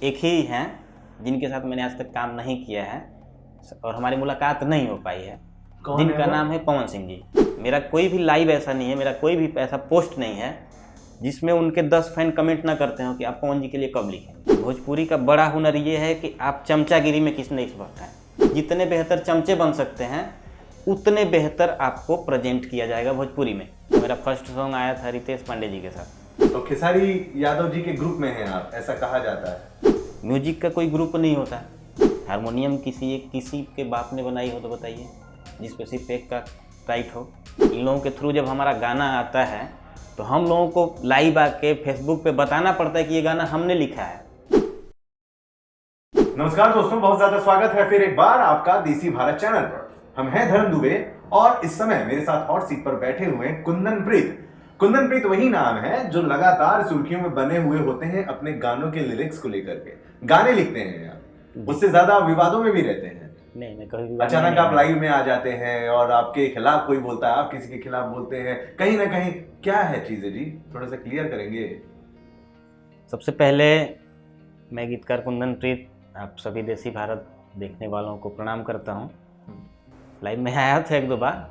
एक ही हैं जिनके साथ मैंने आज तक काम नहीं किया है और हमारी मुलाकात नहीं हो पाई है, जिनका नाम है पवन सिंह जी। मेरा कोई भी लाइव ऐसा नहीं है, मेरा कोई भी ऐसा पोस्ट नहीं है जिसमें उनके 10 फैन कमेंट ना करते हो कि आप पवन जी के लिए कब लिखेंगे। भोजपुरी का बड़ा हुनर ये है कि आप चमचागिरी में किसने इस वक्त हैं। जितने बेहतर चमचे बन सकते हैं उतने बेहतर आपको प्रेजेंट किया जाएगा भोजपुरी में। तो मेरा फर्स्ट सॉन्ग आया था रितेश पांडे जी के साथ। तो खेसारी यादव जी के ग्रुप में हैं आप, ऐसा कहा जाता है। म्यूजिक का कोई ग्रुप नहीं होता। हारमोनियम किसी के बाप ने बनाई हो तो बताइए, जिस पे सिर्फ एक का राइट हो। इन लोगों के थ्रू जब हमारा गाना आता है तो हम लोगों को लाइव आके फेसबुक पे बताना पड़ता है कि ये गाना हमने लिखा है। नमस्कार दोस्तों, बहुत ज्यादा स्वागत है फिर एक बार आपका देसी भारत चैनल पर। हम हैं धर्म दुबे और इस समय मेरे साथ हॉट सीट पर बैठे हुए हैं कुंदन प्रीत। कुंदन प्रीत वही नाम है जो लगातार सुर्खियों में बने हुए होते हैं अपने गानों के लिरिक्स को लेकर के। गाने लिखते हैं आप, उससे ज्यादा विवादों में भी रहते हैं। नहीं, मैं कभी अचानक आप लाइव में आ जाते हैं और आपके खिलाफ कोई बोलता है, आप किसी के खिलाफ बोलते हैं, कहीं ना कहीं क्या है चीजें जी, थोड़ा सा क्लियर करेंगे। सबसे पहले मैं गीतकार कुंदन प्रीत आप सभी देसी भारत देखने वालों को प्रणाम करता हूँ। लाइव में आया था एक दो बार,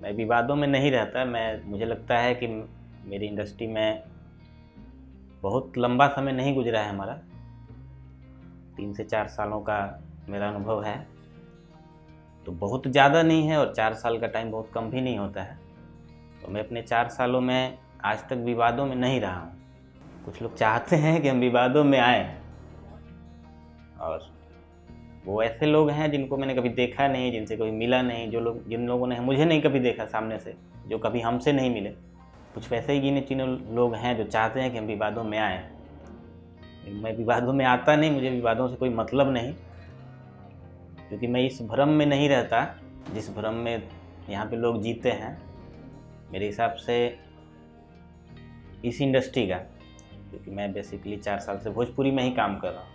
मैं विवादों में नहीं रहता। मुझे लगता है कि मेरी इंडस्ट्री में बहुत लंबा समय नहीं गुजरा है हमारा, 3 से 4 सालों का मेरा अनुभव है। तो बहुत ज़्यादा नहीं है और 4 साल का टाइम बहुत कम भी नहीं होता है। तो मैं अपने 4 सालों में आज तक विवादों में नहीं रहा हूँ। कुछ लोग चाहते हैं कि हम विवादों में आएँ और वो ऐसे लोग हैं जिनको मैंने कभी देखा नहीं, जिनसे कभी मिला नहीं, जिन लोगों ने मुझे नहीं कभी देखा सामने से, जो कभी हमसे नहीं मिले। कुछ वैसे ही गिने चुने लोग हैं जो चाहते हैं कि हम विवादों में आएँ। मैं विवादों में आता नहीं, मुझे विवादों से कोई मतलब नहीं, क्योंकि मैं इस भ्रम में नहीं रहता जिस भ्रम में यहाँ पे लोग जीते हैं। मेरे हिसाब से इस इंडस्ट्री का, क्योंकि मैं बेसिकली 4 साल से भोजपुरी में ही काम कर रहा हूँ,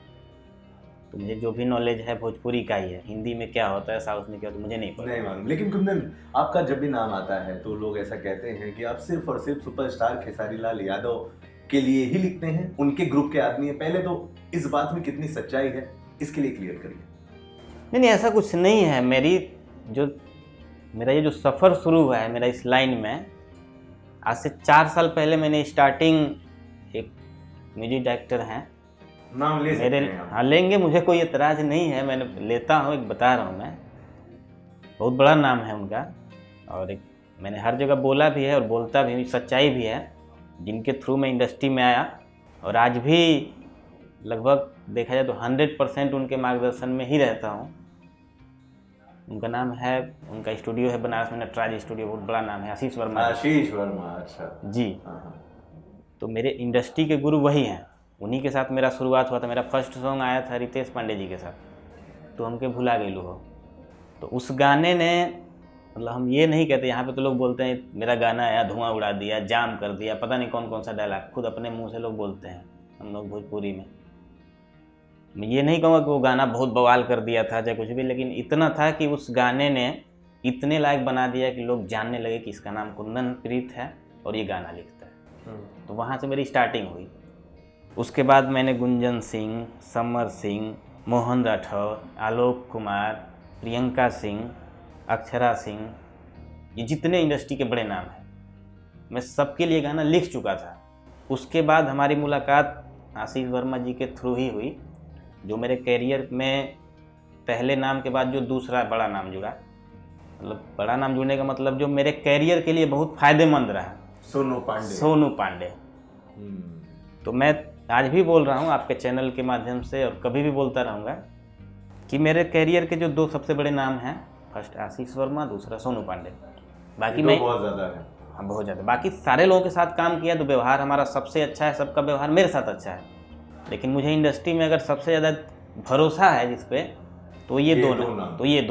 तो मुझे जो भी नॉलेज है भोजपुरी का ही है। हिंदी में क्या होता है, साउथ में क्या होता है, मुझे नहीं पता। नहीं मालूम। लेकिन कुंदन, आपका जब भी नाम आता है तो लोग ऐसा कहते हैं कि आप सिर्फ और सिर्फ सुपरस्टार खेसारी लाल यादव के लिए ही लिखते हैं, उनके ग्रुप के आदमी हैं। पहले तो इस बात में कितनी सच्चाई है, इसके लिए क्लियर करिए। नहीं, ऐसा कुछ नहीं है। मेरा ये जो सफ़र शुरू हुआ है मेरा इस लाइन में, आज से 4 साल पहले मैंने स्टार्टिंग, एक म्यूजिक डायरेक्टर हैं, नाम ले सकते हैं आप। हाँ लेंगे, मुझे कोई एतराज़ नहीं है, मैंने लेता हूँ, एक बता रहा हूँ। मैं बहुत बड़ा नाम है उनका और एक मैंने हर जगह बोला भी है और बोलता भी, सच्चाई भी है, जिनके थ्रू मैं इंडस्ट्री में आया और आज भी लगभग देखा जाए तो 100% उनके मार्गदर्शन में ही रहता हूँ। उनका नाम है, उनका स्टूडियो है बनारस में, नटराज स्टूडियो, बहुत बड़ा नाम है, आशीष वर्मा। आशीष वर्मा, अच्छा जी। तो मेरे इंडस्ट्री के गुरु वही हैं, उन्हीं के साथ मेरा शुरुआत हुआ था। मेरा फर्स्ट सॉन्ग आया था रितेश पांडे जी के साथ, तो हमके भुला गई हो। तो उस गाने ने, मतलब हम ये नहीं कहते, यहाँ पे तो लोग बोलते हैं मेरा गाना आया धुआं उड़ा दिया, जाम कर दिया, पता नहीं कौन कौन सा डायलॉग खुद अपने मुंह से लोग बोलते हैं हम लोग भोजपुरी में। मैं ये नहीं कहूँगा कि वो गाना बहुत बवाल कर दिया था या कुछ भी, लेकिन इतना था कि उस गाने ने इतने लायक बना दिया कि लोग जानने लगे कि इसका नाम कुंदन प्रीत है और ये गाना लिखता है। तो वहाँ से मेरी स्टार्टिंग हुई। उसके बाद मैंने गुंजन सिंह, समर सिंह, मोहन राठौर, आलोक कुमार, प्रियंका सिंह, अक्षरा सिंह, ये जितने इंडस्ट्री के बड़े नाम हैं, मैं सबके लिए गाना लिख चुका था। उसके बाद हमारी मुलाकात आशीष वर्मा जी के थ्रू ही हुई, जो मेरे कैरियर में पहले नाम के बाद जो दूसरा बड़ा नाम जुड़ा। मतलब बड़ा नाम जुड़ने का मतलब जो मेरे कैरियर के लिए बहुत फ़ायदेमंद रहा, सोनू पांडे। तो मैं आज भी बोल रहा हूँ आपके चैनल के माध्यम से और कभी भी बोलता रहूँगा कि मेरे कैरियर के जो 2 सबसे बड़े नाम हैं, फर्स्ट आशीष वर्मा, दूसरा सोनू पांडे। बाकी मैं बहुत ज़्यादा है। हाँ, बहुत ज़्यादा। बाकी सारे लोगों के साथ काम किया तो व्यवहार हमारा सबसे अच्छा है, सबका व्यवहार मेरे साथ अच्छा है। लेकिन मुझे इंडस्ट्री में अगर सबसे ज़्यादा भरोसा है जिस पे, तो ये दो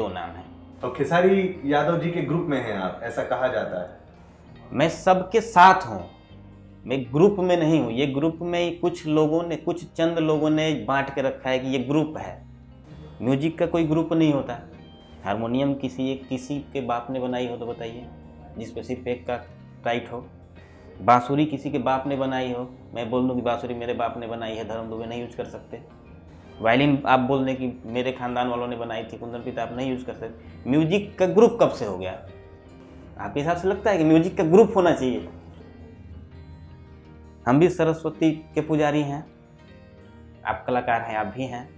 नाम हैं। तो खेसारी यादव जी के ग्रुप में हैं आप, ऐसा कहा जाता है। मैं सबके साथ हूँ, मैं ग्रुप में नहीं हूँ। ये ग्रुप में कुछ लोगों ने, कुछ चंद लोगों ने बांट के रखा है कि ये ग्रुप है। म्यूजिक का कोई ग्रुप नहीं होता। हारमोनियम किसी के बाप ने बनाई हो तो बताइए, जिस पे सिर्फ एक का राइट हो। बांसुरी किसी के बाप ने बनाई हो, मैं बोल दूं कि बांसुरी मेरे बाप ने बनाई है, धर्म दुबे नहीं यूज कर सकते। वायलिन आप बोल दें कि मेरे खानदान वालों ने बनाई थी, कुंदन प्रीत आप नहीं यूज कर सकते। म्यूजिक का ग्रुप कब से हो गया? आपके हिसाब से लगता है कि म्यूजिक का ग्रुप होना चाहिए? हम भी सरस्वती के पुजारी हैं, आप कलाकार हैं, आप भी हैं,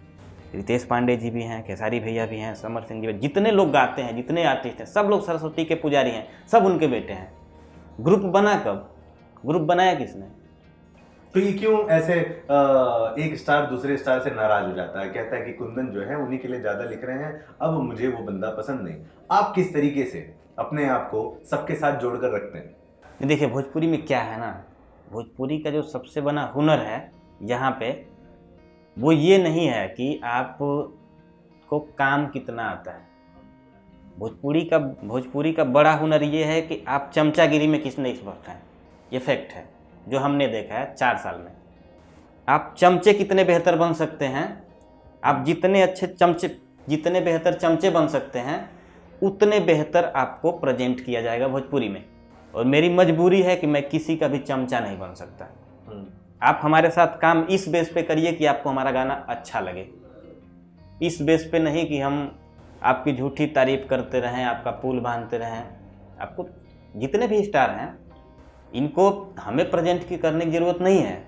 रितेश पांडे जी भी हैं, खेसारी भैया भी हैं, समर सिंह जी भी, जितने लोग गाते हैं, जितने आर्टिस्ट हैं, सब लोग सरस्वती के पुजारी हैं, सब उनके बेटे हैं। ग्रुप बना कब? ग्रुप बनाया किसने? तो ये क्यों ऐसे एक स्टार दूसरे स्टार से नाराज हो जाता है, कहता है कि कुंदन जो है उन्हीं के लिए ज्यादा लिख रहे हैं, अब मुझे वो बंदा पसंद नहीं। आप किस तरीके से अपने आप को सबके साथ जोड़कर रखते हैं? देखिए, भोजपुरी में क्या है ना, भोजपुरी का जो सबसे बड़ा हुनर है यहाँ पे, वो ये नहीं है कि आप को काम कितना आता है। भोजपुरी का बड़ा हुनर ये है कि आप चमचागिरी में किसने एक्सपर्ट हैं। ये फैक्ट है जो हमने देखा है 4 साल में। आप चमचे कितने बेहतर बन सकते हैं, आप जितने बेहतर चमचे बन सकते हैं, उतने बेहतर आपको प्रेजेंट किया जाएगा भोजपुरी में। और मेरी मजबूरी है कि मैं किसी का भी चमचा नहीं बन सकता। आप हमारे साथ काम इस बेस पे करिए कि आपको हमारा गाना अच्छा लगे, इस बेस पे नहीं कि हम आपकी झूठी तारीफ करते रहें, आपका पुल बांधते रहें। आपको जितने भी स्टार हैं, इनको हमें प्रेजेंट की करने की ज़रूरत नहीं है।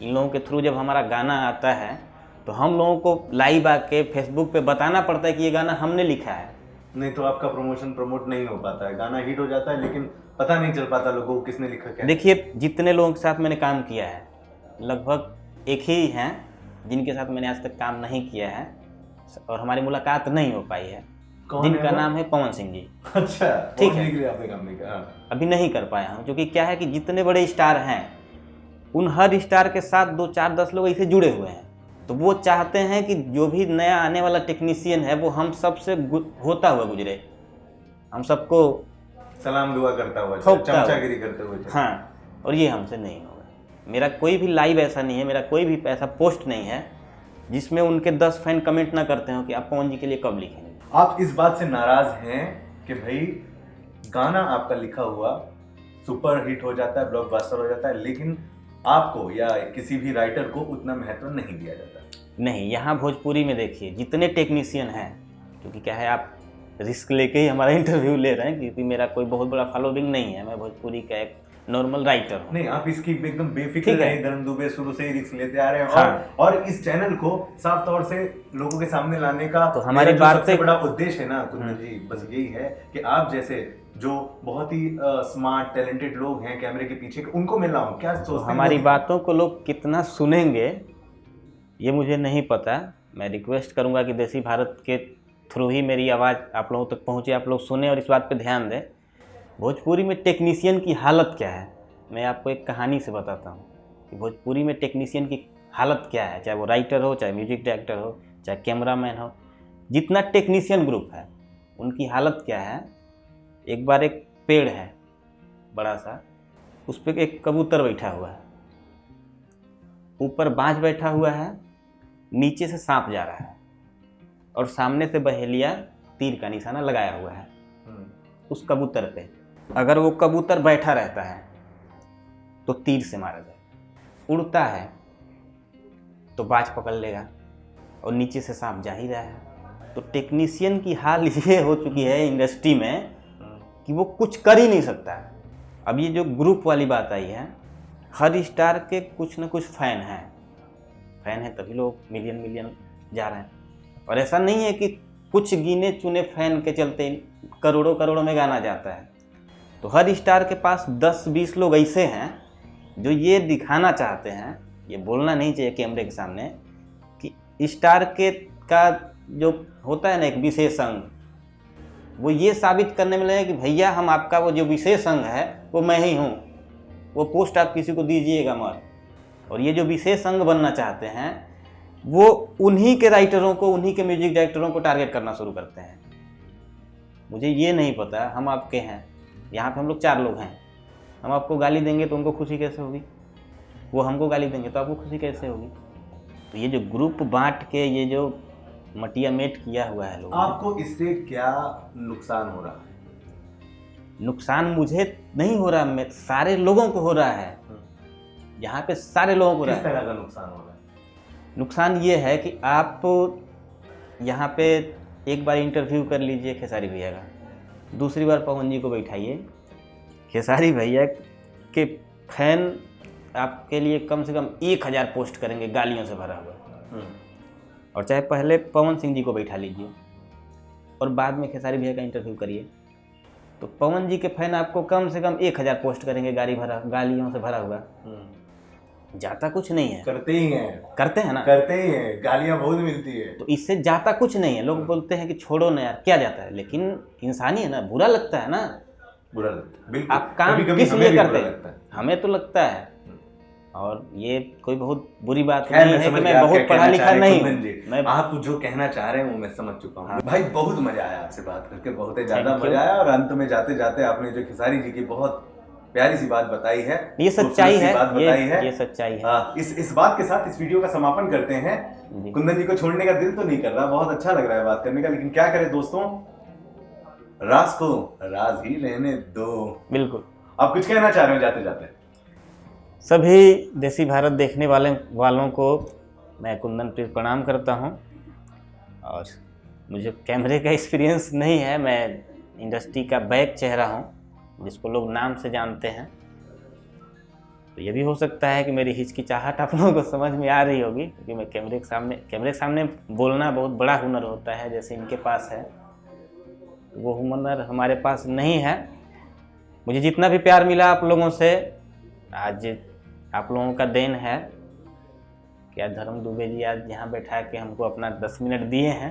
इन लोगों के थ्रू जब हमारा गाना आता है तो हम लोगों को लाइव आके फेसबुक पे बताना पड़ता है कि ये गाना हमने लिखा है। नहीं तो आपका प्रमोट नहीं हो पाता है, गाना हिट हो जाता है लेकिन पता नहीं चल पाता लोगों को किसने लिखा क्या। देखिए, जितने लोगों के साथ मैंने काम किया है, लगभग एक ही हैं जिनके साथ मैंने आज तक काम नहीं किया है और हमारी मुलाकात नहीं हो पाई है, जिनका नाम है पवन सिंह जी। अच्छा, ठीक है, आपने काम नहीं किया? अभी नहीं कर पाया हूँ, क्योंकि क्या है कि जितने बड़े स्टार हैं उन हर स्टार के साथ 2, 4, 10 लोग ऐसे जुड़े हुए हैं। तो वो चाहते हैं कि जो भी नया आने वाला टेक्नीशियन है वो हम सबसे होता हुआ गुजरे, हम सबको सलाम दुआ करता हुआ, चमचागिरी करते हुए। हाँ, और ये हमसे नहीं होगा। मेरा कोई भी लाइव ऐसा नहीं है, मेरा कोई भी ऐसा पोस्ट नहीं है जिसमें उनके 10 फैन कमेंट ना करते हो कि आप पवन जी के लिए कब लिखेंगे। आप इस बात से नाराज हैं कि भाई गाना आपका लिखा हुआ सुपर हिट हो जाता है, ब्लॉकबस्टर हो जाता है, लेकिन आपको या किसी भी राइटर को उतना महत्व नहीं दिया जाता? नहीं, यहाँ भोजपुरी में देखिए जितने टेक्नीशियन हैं, क्योंकि क्या है आप रिस्क लेके ही हमारा इंटरव्यू ले रहे हैं, क्योंकि मेरा कोई बहुत बड़ा फॉलोइंग नहीं है, मैं भोजपुरी का एक नॉर्मल राइटर हूँ। नहीं, आप इसकी एकदम बेफिक्र रहे, धर्म दुबे शुरू से ही रिस्क लेते आ रहे हैं। हाँ। और इस चैनल को साफ तौर से लोगों के सामने लाने का तो हमारी बात सबसे बड़ा उद्देश्य है ना कुंदन जी, बस यही है कि आप जैसे जो बहुत ही स्मार्ट टैलेंटेड लोग हैं कैमरे के पीछे, उनको मिलना हो। क्या सोचते हैं? हमारी बातों को लोग कितना सुनेंगे ये मुझे नहीं पता। मैं रिक्वेस्ट करूंगा कि देसी भारत के थ्रू ही मेरी आवाज़ आप लोगों तक पहुंचे, आप लोग सुने और इस बात पे ध्यान दें। भोजपुरी में टेक्नीशियन की हालत क्या है, मैं आपको एक कहानी से बताता हूँ कि भोजपुरी में टेक्नीशियन की हालत क्या है, चाहे वो राइटर हो, चाहे म्यूजिक डायरेक्टर हो, चाहे कैमरामैन हो, जितना टेक्नीशियन ग्रुप है उनकी हालत क्या है। एक बार एक पेड़ है बड़ा सा, उस पर एक कबूतर बैठा हुआ है, ऊपर बाज बैठा हुआ है, नीचे से सांप जा रहा है और सामने से बहेलिया तीर का निशाना लगाया हुआ है उस कबूतर पे। अगर वो कबूतर बैठा रहता है तो तीर से मारा जाए, उड़ता है तो बाज पकड़ लेगा और नीचे से सांप जा ही रहा है। तो टेक्नीशियन की हाल ये हो चुकी है इंडस्ट्री में कि वो कुछ कर ही नहीं सकता है। अब ये जो ग्रुप वाली बात आई है, हर स्टार के कुछ न कुछ फैन हैं तभी लोग मिलियन जा रहे हैं। और ऐसा नहीं है कि कुछ गिने चुने फैन के चलते करोड़ों में गाना जाता है। तो हर स्टार के पास 10-20 लोग ऐसे हैं जो ये दिखाना चाहते हैं, ये बोलना नहीं चाहिए कैमरे के सामने, कि स्टार के का जो होता है ना एक विशेष अंग, वो ये साबित करने में लगे कि भैया हम आपका वो जो विशेष अंग है वो मैं ही हूँ, वो पोस्ट आप किसी को दीजिएगा मत। और ये जो विशेष अंग बनना चाहते हैं वो उन्हीं के राइटरों को, उन्हीं के म्यूजिक डायरेक्टरों को टारगेट करना शुरू करते हैं। मुझे ये नहीं पता, हम आपके हैं, यहाँ पे हम लोग 4 लोग हैं, हम आपको गाली देंगे तो उनको खुशी कैसे होगी, वो हमको गाली देंगे तो आपको खुशी कैसे होगी। तो ये जो ग्रुप बांट के ये जो मटिया मेट किया हुआ है लोगों ने, आपको इससे क्या नुकसान हो रहा है? नुकसान मुझे नहीं हो रहा, सारे लोगों को हो रहा है। यहाँ पे सारे लोगों को हो रहा किस है। तरह का नुकसान हो रहा है? नुकसान ये है कि आप यहाँ पे एक बार इंटरव्यू कर लीजिए खेसारी भैया का, दूसरी बार पवन जी को बैठाइए, खेसारी भैया के फैन आपके लिए कम से कम 1000 पोस्ट करेंगे गालियों से भरा हुआ। और चाहे पहले पवन सिंह जी को बैठा लीजिए और बाद में खेसारी भैया का इंटरव्यू करिए, तो पवन जी के फैन आपको कम से कम 1000 पोस्ट करेंगे गालियों से भरा हुआ। जाता कुछ नहीं है। करते ही हैं, करते हैं ना, करते ही हैं, गालियां बहुत मिलती है। तो इससे जाता कुछ नहीं है। लोग बोलते हैं कि छोड़ो ना यार, क्या जाता है, लेकिन इंसानी है ना, बुरा लगता है ना। बुरा लगता है, बिल्कुल। आप काम कभी-कभी किस हमें लिए भी करते बुरा हैं? लगता है। हमें तो लगता है, और ये कोई बहुत बुरी बात खैर, नहीं है समझ कि गया मैं आप बहुत क्या पढ़ा कहना लिखा चाह रहे नहीं हैं, हूँ। कुंदन जी। मैं आप जो कहना चाह रहे हैं वो मैं समझ चुका हूँ। भाई बहुत मजा आया आपसे बात करके, बहुत ही ज्यादा Thank you। मजा आया। और अंत में जाते जाते आपने जो खेसारी जी की बहुत प्यारी सी बात बताई है, ये सच्चाई खूबसूरत सी है, बात बताई है। ये सच्चाई है। हाँ, इस बात के साथ इस वीडियो का समापन करते हैं। जी। कुंदन जी को छोड़ने का दिल तो नहीं कर रहा, बहुत अच्छा लग रहा है बात करने का, लेकिन क्या करें दोस्तों, राज को राज ही रहने दो। बिल्कुल। आप कुछ कहना चाह रहे हो जाते जाते? सभी देसी भारत देखने वालों को मैं कुंदन प्रीत प्रणाम करता हूं। और मुझे कैमरे का एक्सपीरियंस नहीं है, मैं इंडस्ट्री का बैक चेहरा हूं, जिसको लोग नाम से जानते हैं। तो ये भी हो सकता है कि मेरी हिचकिचाहट आप लोगों को समझ में आ रही होगी, क्योंकि मैं कैमरे के सामने बोलना बहुत बड़ा हुनर होता है, जैसे इनके पास है। वो हुनर हमारे पास नहीं है। मुझे जितना भी प्यार मिला आप लोगों से, आज आप लोगों का देन है कि आज धर्म दुबे जी आज यहाँ बैठा के हमको अपना 10 मिनट दिए हैं।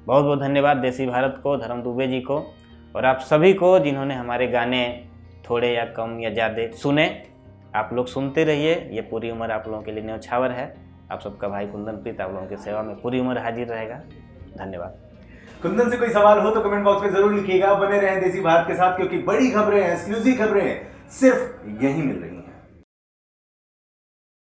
बहुत बहुत धन्यवाद देसी भारत को, धर्म दुबे जी को, और आप सभी को जिन्होंने हमारे गाने थोड़े या कम या ज़्यादा सुने। आप लोग सुनते रहिए, ये पूरी उम्र आप लोगों के लिए न्यौछावर है। आप सबका भाई कुंदन प्रीत आप लोगों की सेवा में पूरी उम्र हाजिर रहेगा। धन्यवाद। कुंदन से कोई सवाल हो तो कमेंट बॉक्स में जरूर लिखिएगा। बने रहें देसी भारत के साथ, क्योंकि बड़ी खबरें, एक्सक्लूसिव खबरें सिर्फ यहीं मिल रही हैं।